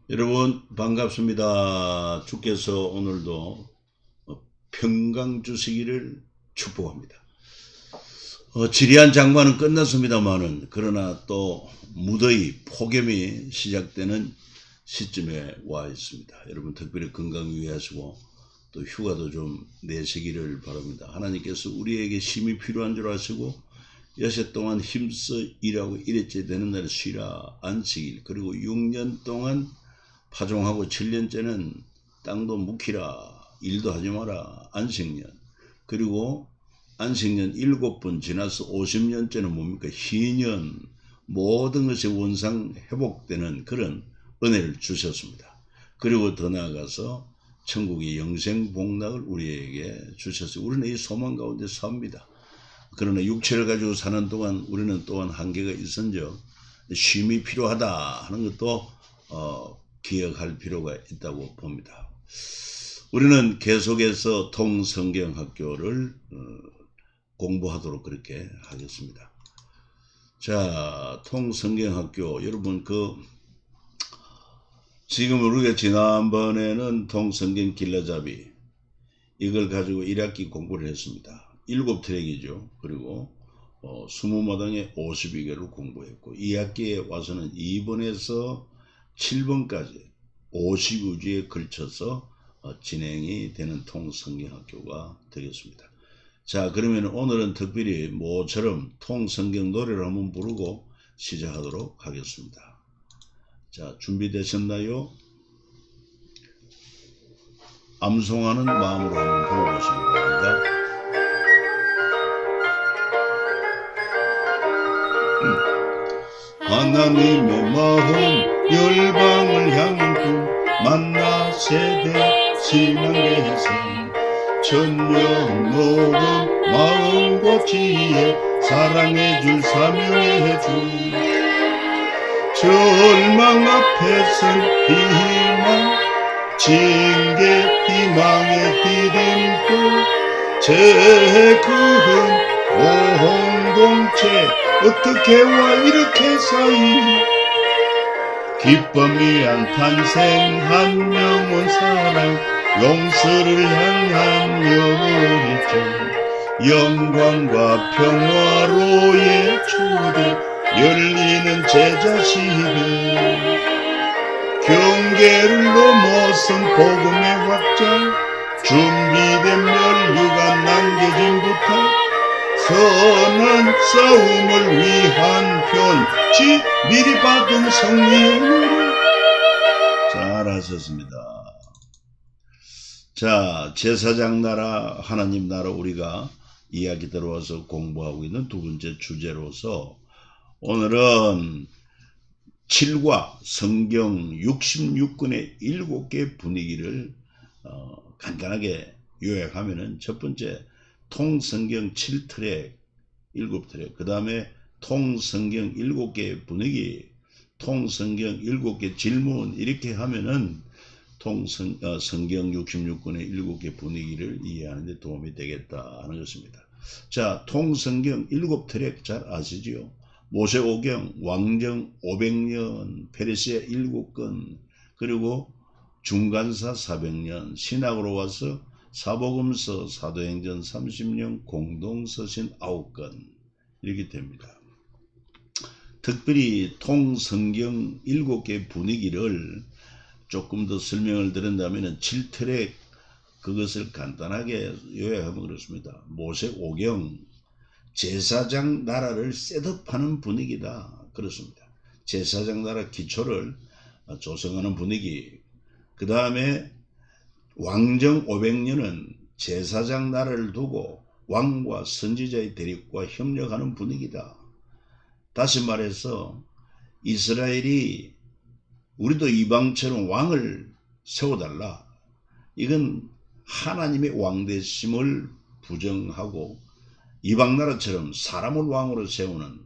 여러분 반갑습니다. 주께서 오늘도 평강 주시기를 축복합니다. 지리한 장마는 끝났습니다만은 그러나 또 무더위 폭염이 시작되는 시점에 와 있습니다. 여러분 특별히 건강 유의하시고 또 휴가도 좀 내시기를 바랍니다. 하나님께서 우리에게 쉼이 필요한 줄 아시고 여세 동안 힘써 일하고 일했지 되는 날에 쉬라 안식일, 그리고 6년 동안 파종하고 7년째는 땅도 묵히라, 일도 하지 마라, 안식년. 그리고 안식년 7번 지나서 50년째는 뭡니까? 희년. 모든 것이 원상 회복되는 그런 은혜를 주셨습니다. 그리고 더 나아가서 천국의 영생 복락을 우리에게 주셨어요. 우리는 이 소망 가운데 삽니다. 그러나 육체를 가지고 사는 동안 우리는 또한 한계가 있은즉 쉼이 필요하다 하는 것도 기억할 필요가 있다고 봅니다. 우리는 계속해서 통성경학교를 공부하도록 그렇게 하겠습니다. 자, 통성경학교 여러분 지금 우리가 지난번에는 통성경 길라잡이 이걸 가지고 1학기 공부를 했습니다. 7트랙이죠. 그리고 20마당에 52개를 공부했고 2학기에 와서는 2번에서 7번까지 50우주에 걸쳐서 진행이 되는 통성경학교가 되겠습니다. 자, 그러면 오늘은 특별히 모처럼 통성경 노래를 한번 부르고 시작하도록 하겠습니다. 자, 준비되셨나요? 암송하는 마음으로 한번 불러보시기 바랍니다. 하나님의 마음 열방을 향한 꿈 만나 세대 신앙계생 천년 녹음 마음과 지혜 사랑해줄 사명의 주 절망 앞에선 희망 징계 희망의 디딤돌 재그은 공동체 어떻게 와 이렇게 쌓이 기쁨이 한 탄생 한 영혼 사랑 용서를 향한 열정 영광과 평화로의 초대 열리는 제자시대 경계를 넘어선 복음의 확장 준비된 면류가 남겨진 부탁 선한 싸움을 위한 편지 미리 받은 성리의 노래 잘하셨습니다. 자, 제사장 나라 하나님 나라 우리가 이야기 들어와서 공부하고 있는 두 번째 주제로서 오늘은 7과 성경 66권의 7개 분위기를 간단하게 요약하면은 첫 번째 통성경 7트랙 7트랙 그 다음에 통성경 7개 분위기 통성경 7개 질문 이렇게 하면은 성경 66권의 7개 분위기를 이해하는 데 도움이 되겠다 하는 것입니다. 자, 통성경 7트랙 잘 아시지요? 모세오경, 왕정 500년, 페르시아 7권, 그리고 중간사 400년, 신학으로 와서 사복음서, 사도행전 30년, 공동서신 9권 이렇게 됩니다. 특별히 통성경 7개 분위기를 조금 더 설명을 드린다면 7트랙 그것을 간단하게 요약하면 그렇습니다. 모세오경 제사장 나라를 셋업하는 분위기다 그렇습니다. 제사장 나라 기초를 조성하는 분위기. 그 다음에 왕정 500년은 제사장 나라를 두고 왕과 선지자의 대립과 협력하는 분위기다. 다시 말해서 이스라엘이 우리도 이방처럼 왕을 세워달라. 이건 하나님의 왕되심을 부정하고 이방 나라처럼 사람을 왕으로 세우는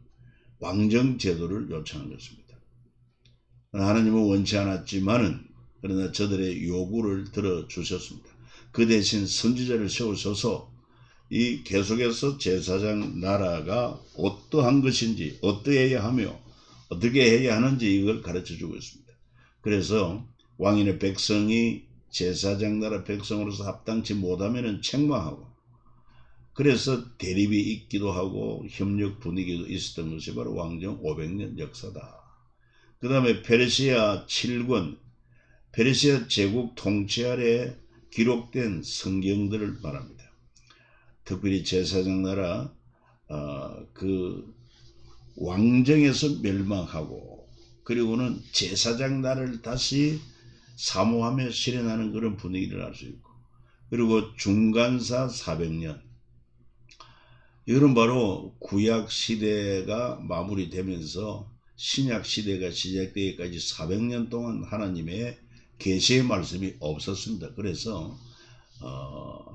왕정 제도를 요청한 것입니다. 하나님은 원치 않았지만은 그러나 저들의 요구를 들어주셨습니다. 그 대신 선지자를 세우셔서 이 계속해서 제사장 나라가 어떠한 것인지 어떠해야 하며 어떻게 해야 하는지 이걸 가르쳐 주고 있습니다. 그래서 왕인의 백성이 제사장 나라 백성으로서 합당치 못하면 책망하고, 그래서 대립이 있기도 하고 협력 분위기도 있었던 것이 바로 왕정 500년 역사다. 그 다음에 페르시아 7권, 페르시아 제국 통치 아래 기록된 성경들을 말합니다. 특별히 제사장 나라 그 왕정에서 멸망하고, 그리고는 제사장 나라를 다시 사모하며 실현하는 그런 분위기를 알 수 있고, 그리고 중간사 400년, 이거는 바로 구약 시대가 마무리되면서 신약 시대가 시작되기까지 400년 동안 하나님의 계시의 말씀이 없었습니다. 그래서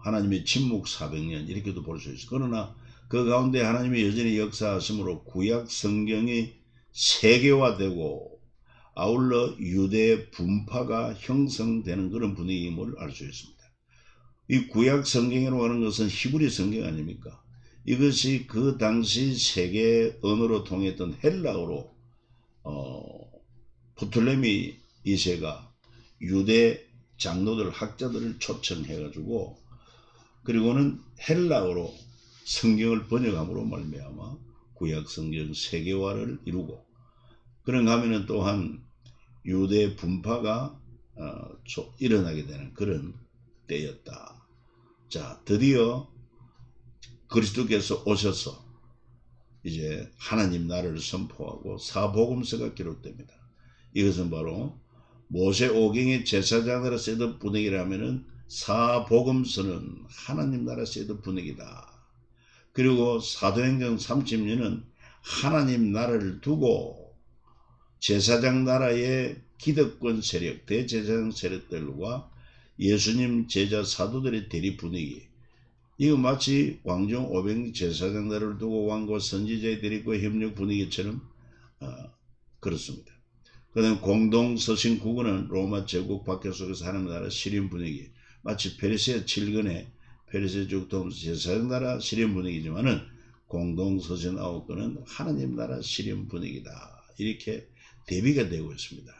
하나님의 침묵 400년 이렇게도 볼 수 있어요. 그러나 그 가운데 하나님이 여전히 역사하심으로 구약 성경이 세계화되고 아울러 유대 분파가 형성되는 그런 분위기임을 알 수 있습니다. 이 구약 성경이라고 하는 것은 히브리 성경 아닙니까? 이것이 그 당시 세계 언어로 통했던 헬라어로 프톨레미 2세가 유대 장로들 학자들을 초청해가지고, 그리고는 헬라어로 성경을 번역함으로 말미암아 구약 성경 세계화를 이루고, 그런가 하면은 또한 유대 분파가 일어나게 되는 그런 때였다. 자, 드디어 그리스도께서 오셔서 이제 하나님 나라를 선포하고 사복음서가 기록됩니다. 이것은 바로 모세오경의 제사장으로 셋업 분위기라면은 사복음서는 하나님 나라 셋업 분위기다. 그리고 사도행전 30년은 하나님 나라를 두고 제사장 나라의 기득권 세력, 대제사장 세력들과 예수님 제자 사도들의 대립 분위기, 이거 마치 왕정 500년 제사장 나라를 두고 왕과 선지자의 대립과 협력 분위기처럼 그렇습니다. 그 다음에 공동서신 국어는 로마 제국 박해 속에서 하나님 나라 실현 분위기, 마치 페르시아 7권의 페르시아 제국 제사장 나라 실현 분위기지만은 공동서신 9권은 하나님 나라 실현 분위기다. 이렇게 대비가 되고 있습니다.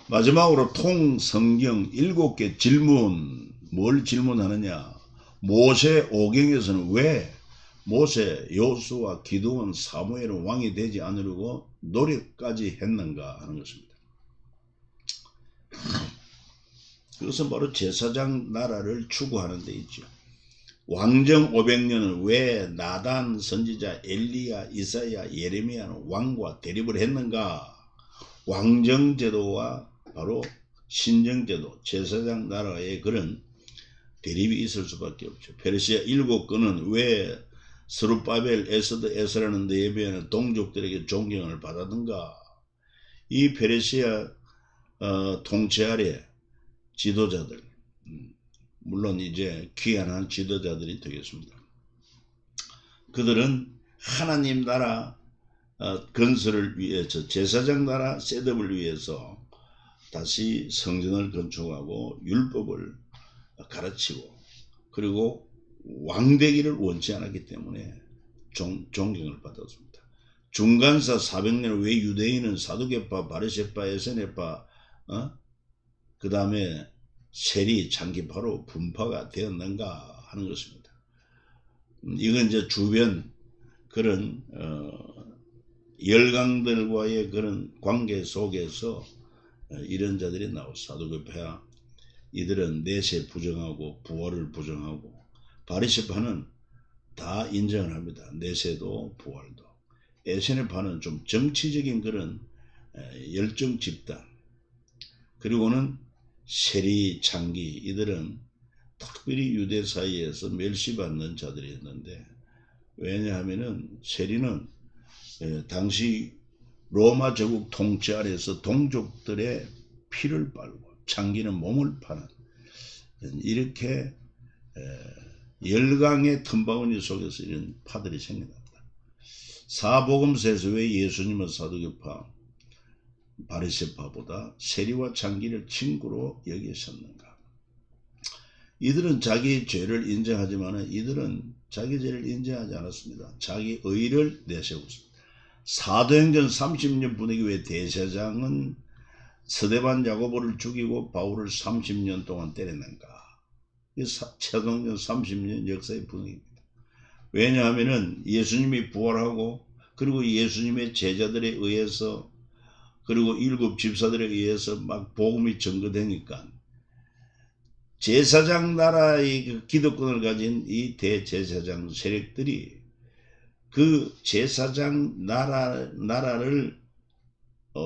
마지막으로 통성경 7개 질문, 뭘 질문하느냐? 모세오경에서는 왜 모세, 여호수아, 기드온, 사무엘은 왕이 되지 않으려고 노력까지 했는가 하는 것입니다. 그것은 바로 제사장 나라를 추구하는 데 있죠. 왕정 500년은 왜 나단, 선지자, 엘리야, 이사야, 예레미야는 왕과 대립을 했는가? 왕정제도와 바로 신정제도, 제사장 나라의 그런 대립이 있을 수밖에 없죠. 페르시아 7권은 왜 스룹바벨, 에스더, 에스라는 느헤미야는 동족들에게 존경을 받았는가? 이 페르시아 통치 아래 지도자들, 물론 이제 귀한한 지도자들이 되겠습니다. 그들은 하나님 나라 건설을 위해서, 제사장 나라 셋업을 위해서 다시 성전을 건축하고 율법을 가르치고, 그리고 왕되기를 원치 않았기 때문에 존경을 받았습니다. 중간사 400년 왜 유대인은 사두개파, 바리새파, 에세네파, 그 다음에 세리, 장기파로 분파가 되었는가 하는 것입니다. 이건 이제 주변 그런 열강들과의 그런 관계 속에서 이런 자들이 나오고, 사두개파 이들은 내세 부정하고 부활을 부정하고, 바리새파는 다 인정을 합니다. 내세도 부활도. 에세네파는 좀 정치적인 그런 열정 집단, 그리고는 세리, 창기, 이들은 특별히 유대 사이에서 멸시받는 자들이었는데, 왜냐하면은 세리는 당시 로마 제국 통치 아래서 동족들의 피를 빨고, 창기는 몸을 파는, 이렇게 열강의 틈바구니 속에서 이런 파들이 생겨났다. 사복음서에서 왜 예수님은 사두개파, 바리새파보다 세리와 창기를 친구로 여기셨는가? 이들은 자기 죄를 인정하지만 이들은 자기 죄를 인정하지 않았습니다. 자기 의를 내세웠습니다. 사도행전 30년 분위기 외 대제사장은 스데반 야고보를 죽이고 바울을 30년 동안 때렸는가? 이 사도행전 30년 역사의 분위기입니다. 왜냐하면은 예수님이 부활하고 그리고 예수님의 제자들에 의해서 그리고 7 집사들에 의해서 막 복음이 전거되니까 제사장 나라의 그 기득권을 가진 이 대제사장 세력들이 그 제사장 나라를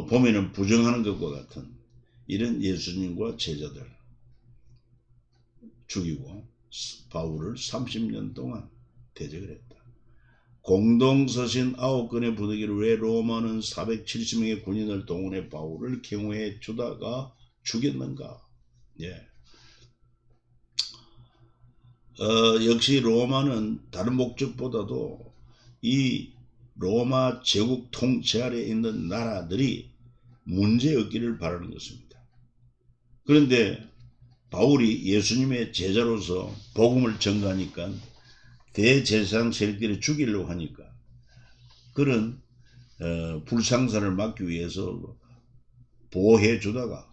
보면은 부정하는 것과 같은 이런 예수님과 제자들 죽이고 바울을 30년 동안 대적을 했다. 공동서신 9건의 분위기를 왜 로마는 470명의 군인을 동원해 바울을 경호해 주다가 죽였는가? 예. 역시 로마는 다른 목적보다도 이 로마 제국 통치 아래 있는 나라들이 문제 없기를 바라는 것입니다. 그런데 바울이 예수님의 제자로서 복음을 전가하니까 대제사장 세력들이 죽이려고 하니까 그런 불상사를 막기 위해서 보호해 주다가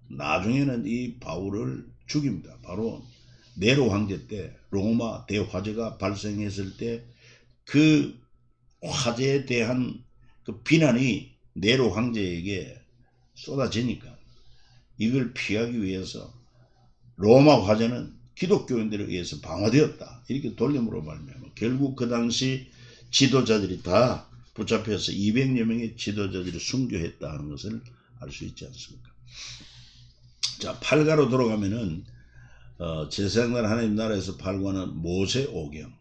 나중에는 이 바울을 죽입니다. 바로 네로 황제 때 로마 대화재가 발생했을 때 그 화재에 대한 그 비난이 네로 황제에게 쏟아지니까 이걸 피하기 위해서 로마 화재는 기독교인들에 의해서 방어되었다. 이렇게 돌림으로 말미암아 결국 그 당시 지도자들이 다 붙잡혀서 200여 명의 지도자들이 순교했다 하는 것을 알 수 있지 않습니까? 자, 8가로 돌아가면은 제사장나라 하나님 나라에서 8과는 모세오경.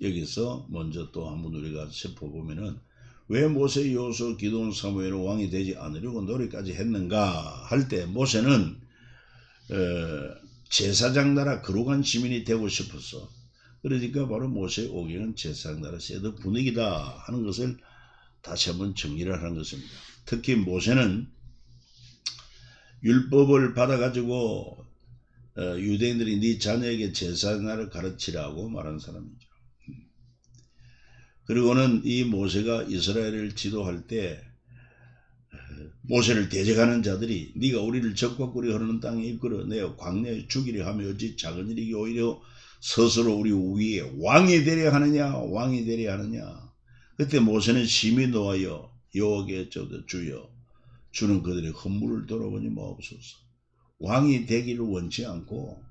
여기서 먼저 또 한번 우리가 살펴보면은 왜 모세, 여호수아, 기드온, 사무엘은 왕이 되지 않으려고 노력까지 했는가 할 때 모세는 제사장 나라 거룩한 시민이 되고 싶었어. 그러니까 바로 모세오경은 제사장 나라 세드 분위기다 하는 것을 다시 한번 정리를 하는 것입니다. 특히 모세는 율법을 받아가지고 유대인들이 네 자녀에게 제사장 나라를 가르치라고 말한 사람이죠. 그리고는 이 모세가 이스라엘을 지도할 때 모세를 대적하는 자들이 네가 우리를 적과 꿀이 흐르는 땅에 이끌어내어 광야에 죽이려 하며 어찌 작은 일이 오히려 스스로 우리 위에 왕이 되려 하느냐 왕이 되려 하느냐. 그때 모세는 심히 노하여 여호와께 여쭤되 주여 주는 그들의 헌물을 돌아보니 마옵소서. 왕이 되기를 원치 않고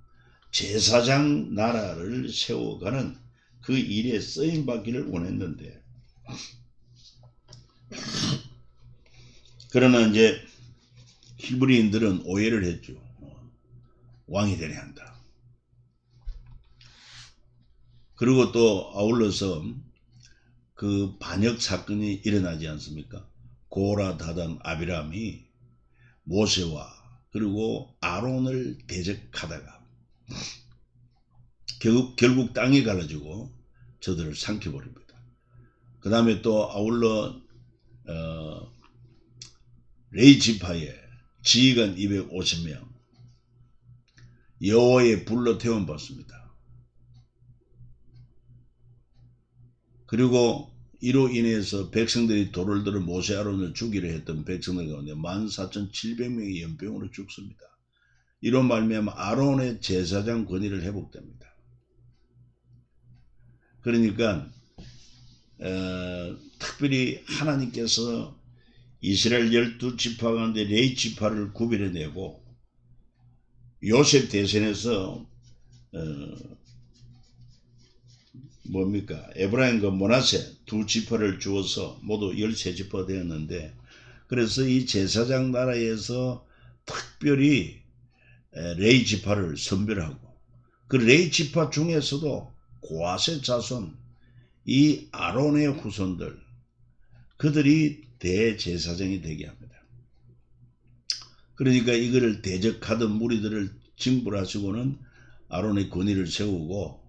제사장 나라를 세워가는 그 일에 쓰임받기를 원했는데 그러나 이제 히브리인들은 오해를 했죠. 왕이 되려 한다. 그리고 또 아울러서 그 반역 사건이 일어나지 않습니까? 고라, 다단, 아비람이 모세와 그리고 아론을 대적하다가 결국 땅이 갈라지고 저들을 삼켜버립니다. 그 다음에 또 아울러 레위 지파의 지휘관 250명 여호와의 불로 태움받습니다. 그리고 이로 인해서 백성들이 돌을 들어 모세 아론을 죽이려 했던 백성들 가운데 14,700명이 연병으로 죽습니다. 이로 말미암아 아론의 제사장 권위를 회복됩니다. 그러니까 특별히 하나님께서 이스라엘 12지파 가운데 레위 지파를 구별해내고 요셉 대선에서 에브라임과 므낫세 2지파를 주어서 모두 13지파가 되었는데 그래서 이 제사장 나라에서 특별히 레위 지파를 선별하고 그 레위 지파 중에서도 고아세 자손 이 아론의 후손들 그들이 대제사장이 되게 합니다. 그러니까 이거를 대적하던 무리들을 징벌하시고는 아론의 권위를 세우고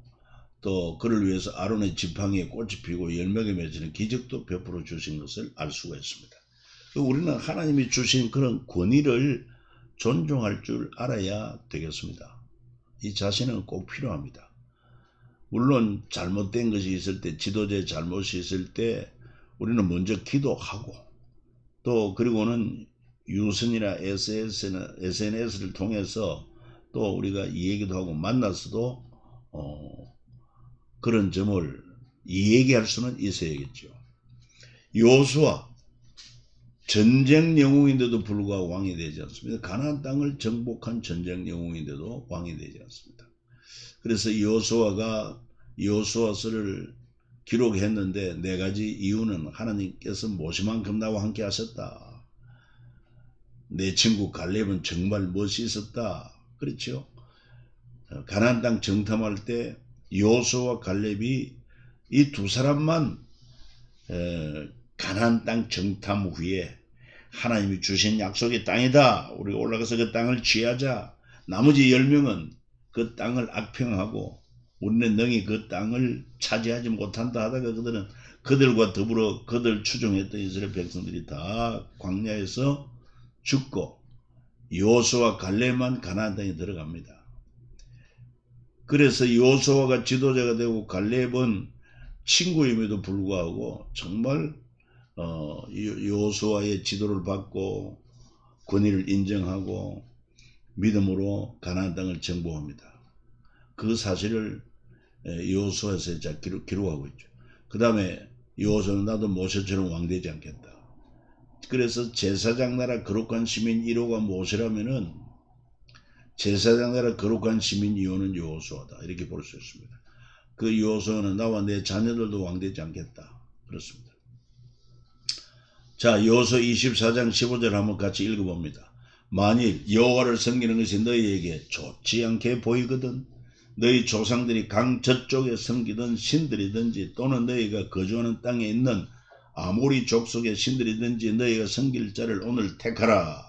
또 그를 위해서 아론의 지팡이에 꽃이 피고 열매가 맺히는 기적도 베풀어 주신 것을 알 수가 있습니다. 우리는 하나님이 주신 그런 권위를 존중할 줄 알아야 되겠습니다. 이 자세는 꼭 필요합니다. 물론 잘못된 것이 있을 때 지도자의 잘못이 있을 때 우리는 먼저 기도하고 또 그리고는 유선이나 SNS를 통해서 또 우리가 이 얘기도 하고 만나서도 그런 점을 이야기할 수는 있어야겠죠. 요수아 전쟁 영웅인데도 불구하고 왕이 되지 않습니다. 가나안 땅을 정복한 전쟁 영웅인데도 왕이 되지 않습니다. 그래서 요수아가 요수아서를 기록했는데 네 가지 이유는 하나님께서 모세만큼 나와 함께 하셨다. 내 친구 갈렙은 정말 멋있었다. 그렇죠? 가나안 땅 정탐할 때 요수아와 갈렙이 이 두 사람만 가나안 땅 정탐 후에 하나님이 주신 약속의 땅이다. 우리가 올라가서 그 땅을 취하자. 나머지 10명은 그 땅을 악평하고 우리는 능히 그 땅을 차지하지 못한다 하다가 그들과 더불어 그들 추종했던 이스라엘 백성들이 다 광야에서 죽고 요수아 갈렙만 가나안 땅에 들어갑니다. 그래서 요수아가 지도자가 되고 갈렙은 친구임에도 불구하고 정말 요수아의 지도를 받고 권위를 인정하고 믿음으로 가나안 땅을 정복합니다. 그 사실을 요수아에서 기록하고 있죠. 그 다음에 요수아는 나도 모세처럼 왕되지 않겠다. 그래서 제사장 나라 거룩한 시민 1호가 모세라면은 제사장 나라 거룩한 시민 2호는 요수아다. 이렇게 볼 수 있습니다. 그 요수아는 나와 내 자녀들도 왕되지 않겠다. 그렇습니다. 자, 요수아 24장 15절 한번 같이 읽어봅니다. 만일 여호와를 섬기는 것이 너희에게 좋지 않게 보이거든 너희 조상들이 강 저쪽에 섬기던 신들이든지 또는 너희가 거주하는 땅에 있는 아모리 족속의 신들이든지 너희가 섬길 자를 오늘 택하라.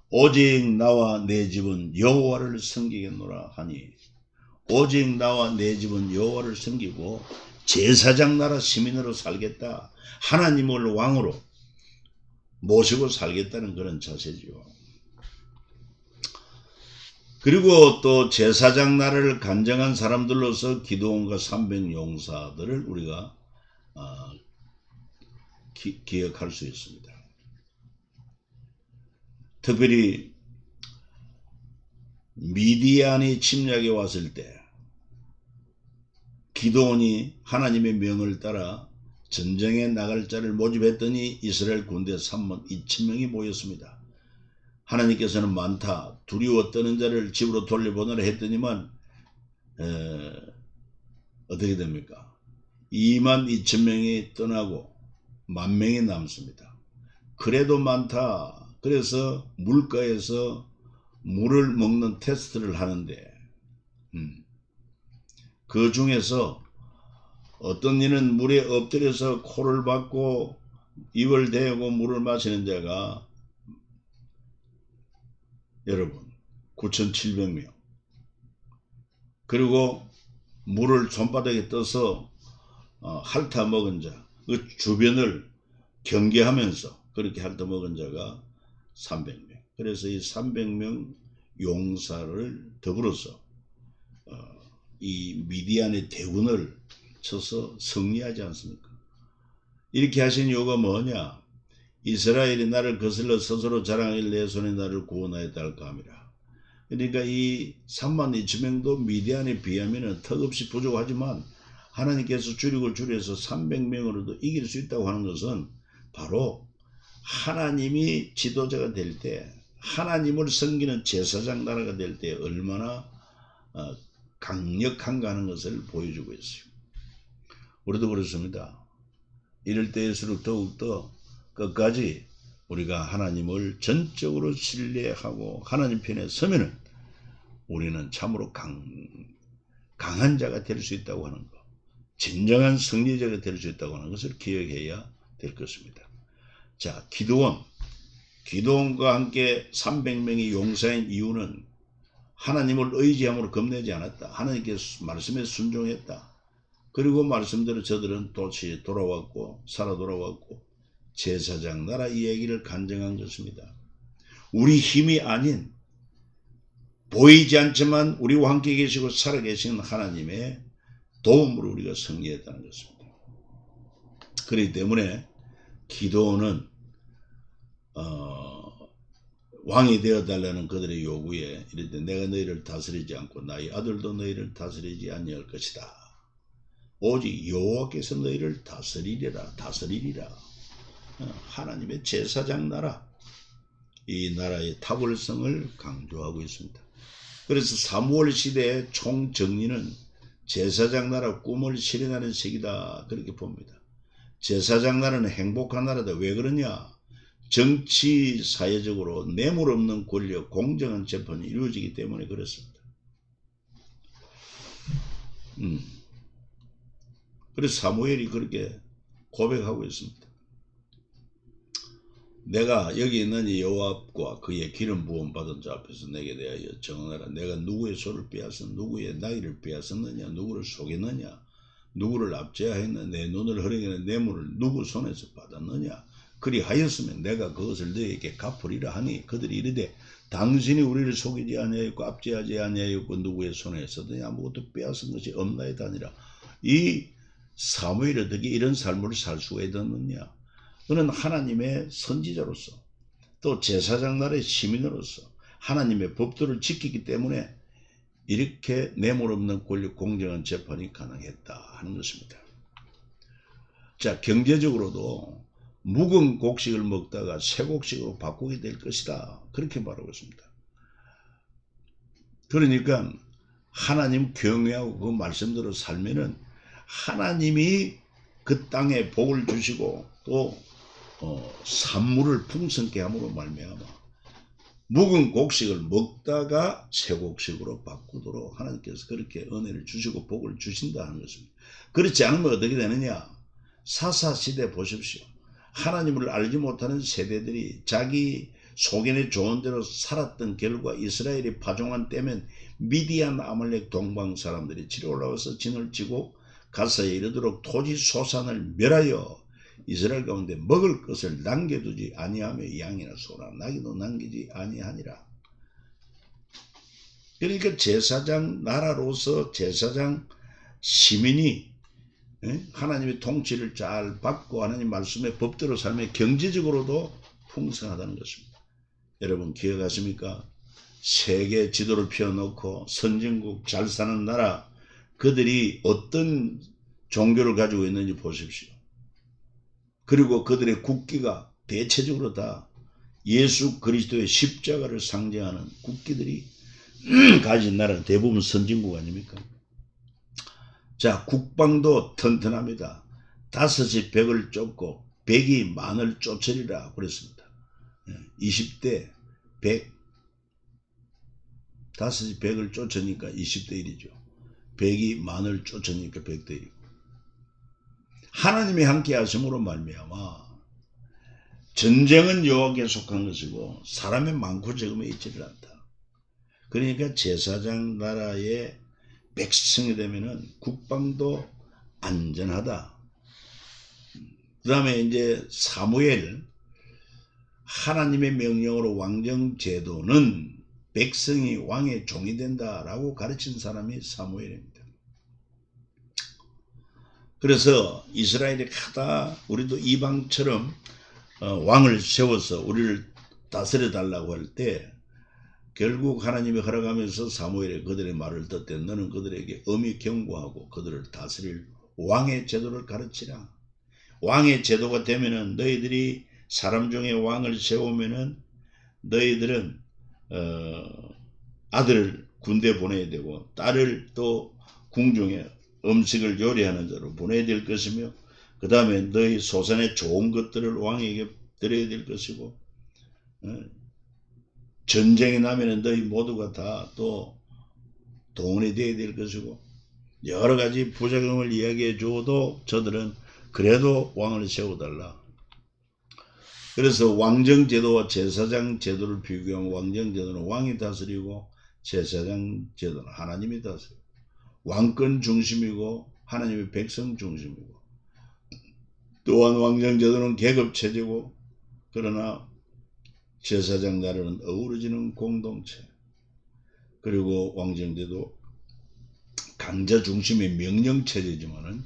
오직 나와 내 집은 여호와를 섬기겠노라 하니 오직 나와 내 집은 여호와를 섬기고 제사장 나라 시민으로 살겠다. 하나님을 왕으로 모시고 살겠다는 그런 자세죠. 그리고 또 제사장 나라를 간증한 사람들로서 기드온과 300 용사들을 우리가 기억할 수 있습니다. 특별히 미디안이 침략해 왔을 때 기드온이 하나님의 명을 따라 전쟁에 나갈 자를 모집했더니 이스라엘 군대 32,000명이 모였습니다. 하나님께서는 많다 두려워 떠는 자를 집으로 돌려보내라 했더니만 어떻게 됩니까? 22,000명이 떠나고 10,000명이 남습니다. 그래도 많다. 그래서 물가에서 물을 먹는 테스트를 하는데 그 중에서 어떤 이는 물에 엎드려서 코를 박고 입을 대고 물을 마시는 자가 여러분 9,700명 그리고 물을 손바닥에 떠서 핥아 먹은 자 그 주변을 경계하면서 그렇게 핥아 먹은 자가 300명 그래서 이 300명 용사를 더불어서 이 미디안의 대군을 쳐서 승리하지 않습니까? 이렇게 하신 이유가 뭐냐? 이스라엘이 나를 거슬러 스스로 자랑하길 내 손에 나를 구원하였다 할까 함이라. 그러니까 이 32,000명도 미디안에 비하면 턱없이 부족하지만 하나님께서 줄이고 줄여서 300명으로도 이길 수 있다고 하는 것은 바로 하나님이 지도자가 될 때 하나님을 섬기는 제사장 나라가 될 때 얼마나 강력한가 하는 것을 보여주고 있어요. 우리도 그렇습니다. 이럴 때일수록 더욱더 끝까지 우리가 하나님을 전적으로 신뢰하고 하나님 편에 서면은 우리는 참으로 강한 자가 될 수 있다고 하는 것, 진정한 승리자가 될 수 있다고 하는 것을 기억해야 될 것입니다. 자, 기드온과 함께 300명이 용사인 이유는 하나님을 의지함으로 겁내지 않았다. 하나님께 말씀에 순종했다. 그리고 말씀대로 저들은 도시 돌아왔고 살아 돌아왔고 제사장 나라 이야기를 간증한 것입니다. 우리 힘이 아닌 보이지 않지만 우리와 함께 계시고 살아계신 하나님의 도움으로 우리가 승리했다는 것입니다. 그렇기 때문에 기도는 왕이 되어달라는 그들의 요구에 이르되 내가 너희를 다스리지 않고 나의 아들도 너희를 다스리지 아니할 것이다. 오직 여호와께서 너희를 다스리리라. 하나님의 제사장 나라, 이 나라의 탁월성을 강조하고 있습니다. 그래서 사무엘 시대의 총정리는 제사장 나라 꿈을 실현하는 시기다, 그렇게 봅니다. 제사장 나라는 행복한 나라다. 왜 그러냐? 정치 사회적으로 뇌물 없는 권력, 공정한 재판이 이루어지기 때문에 그렇습니다. 그래서 사무엘이 그렇게 고백하고 있습니다. 내가 여기 있는 여호와와 그의 기름 부음 받은 자 앞에서 내게 대하여 정하라. 내가 누구의 소를 빼앗은, 누구의 나귀를 빼앗았느냐, 누구를 속였느냐, 누구를 압제하였느냐, 내 눈을 흐리게 뇌물을 누구 손에서 받았느냐. 그리하였으면 내가 그것을 너희에게 갚으리라 하니 그들이 이르되 당신이 우리를 속이지 아니하였고 압제하지 아니하였고 누구의 손에서든지 아무것도 빼앗은 것이 없나이다 하니라. 이 사무엘이 어떻게 이런 삶을 살 수가 있었느냐? 그는 하나님의 선지자로서 또 제사장 나라의 시민으로서 하나님의 법도를 지키기 때문에 이렇게 뇌물 없는 권력, 공정한 재판이 가능했다 하는 것입니다. 자, 경제적으로도 묵은 곡식을 먹다가 새 곡식으로 바꾸게 될 것이다, 그렇게 말하고 있습니다. 그러니까 하나님 경외하고 그 말씀대로 살면은 하나님이 그 땅에 복을 주시고 또 산물을 풍성케 함으로 말미암아 묵은 곡식을 먹다가 새 곡식으로 바꾸도록 하나님께서 그렇게 은혜를 주시고 복을 주신다 하는 것입니다. 그렇지 않으면 어떻게 되느냐? 사사시대 보십시오. 하나님을 알지 못하는 세대들이 자기 소견에 좋은 대로 살았던 결과 이스라엘이 파종한 때면 미디안 아말렉 동방 사람들이 치러 올라와서 진을 치고 가사에 이르도록 토지 소산을 멸하여 이스라엘 가운데 먹을 것을 남겨두지 아니하며 양이나 소나 나귀도 남기지 아니하니라. 그러니까 제사장 나라로서 제사장 시민이 하나님의 통치를 잘 받고 하나님 말씀의 법대로 살면 경제적으로도 풍성하다는 것입니다. 여러분 기억하십니까? 세계 지도를 펴놓고 선진국 잘 사는 나라, 그들이 어떤 종교를 가지고 있는지 보십시오. 그리고 그들의 국기가 대체적으로 다 예수 그리스도의 십자가를 상징하는 국기들이 가진 나라는 대부분 선진국 아닙니까? 자, 국방도 튼튼합니다. 5이 100을 쫓고 100이 만을 쫓으리라 그랬습니다. 20대 100, 5이 100을 쫓으니까 20대 1이죠. 100이 만을 쫓으니까 100대 1이고, 하나님이 함께 하심으로 말미암아 전쟁은 여호와께 속한 것이고 사람의 많고 적음에 있지를 않다. 그러니까 제사장 나라의 백성이 되면은 국방도 안전하다. 그 다음에 이제 사무엘, 하나님의 명령으로 왕정 제도는 백성이 왕의 종이 된다라고 가르친 사람이 사무엘입니다. 그래서 이스라엘이 하다 우리도 이방처럼 왕을 세워서 우리를 다스려 달라고 할 때 결국 하나님이 허락하면서 사무엘이 그들의 말을 듣되 너는 그들에게 엄히 경고하고 그들을 다스릴 왕의 제도를 가르치라. 왕의 제도가 되면은 너희들이 사람 중에 왕을 세우면은 너희들은 아들을 군대 보내야 되고 딸을 또 궁중에 음식을 요리하는 자로 보내야 될 것이며 그 다음에 너희 소산의 좋은 것들을 왕에게 드려야 될 것이고 전쟁이 나면은 너희 모두가 다 또 동원이 되어야 될 것이고 여러 가지 부작용을 이야기해 줘도 저들은 그래도 왕을 세워달라. 그래서 왕정 제도와 제사장 제도를 비교하면 왕정 제도는 왕이 다스리고 제사장 제도는 하나님이 다스리고 왕권 중심이고 하나님의 백성 중심이고 또한 왕정 제도는 계급 체제고 그러나 제사장 나라는 어우러지는 공동체, 그리고 왕정제도 강자 중심의 명령 체제지만은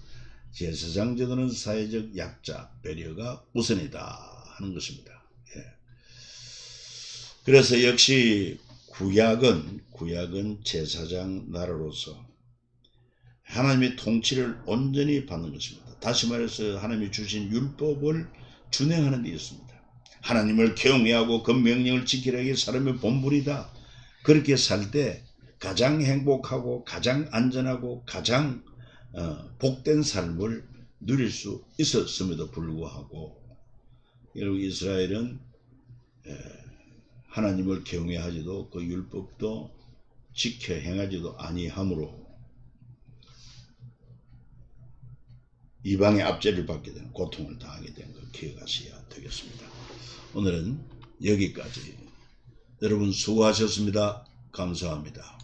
제사장 제도는 사회적 약자 배려가 우선이다 하는 것입니다. 예. 그래서 역시 구약은 제사장 나라로서 하나님의 통치를 온전히 받는 것입니다. 다시 말해서 하나님이 주신 율법을 준행하는 데 있습니다. 하나님을 경외하고 그 명령을 지키라 게 사람의 본분이다. 그렇게 살 때 가장 행복하고 가장 안전하고 가장 복된 삶을 누릴 수 있었음에도 불구하고 여러분 이스라엘은 하나님을 경외하지도 그 율법도 지켜 행하지도 아니하므로 이방의 압제를 받게 되는 고통을 당하게 된 걸 기억하셔야 되겠습니다. 오늘은 여기까지. 여러분 수고하셨습니다. 감사합니다.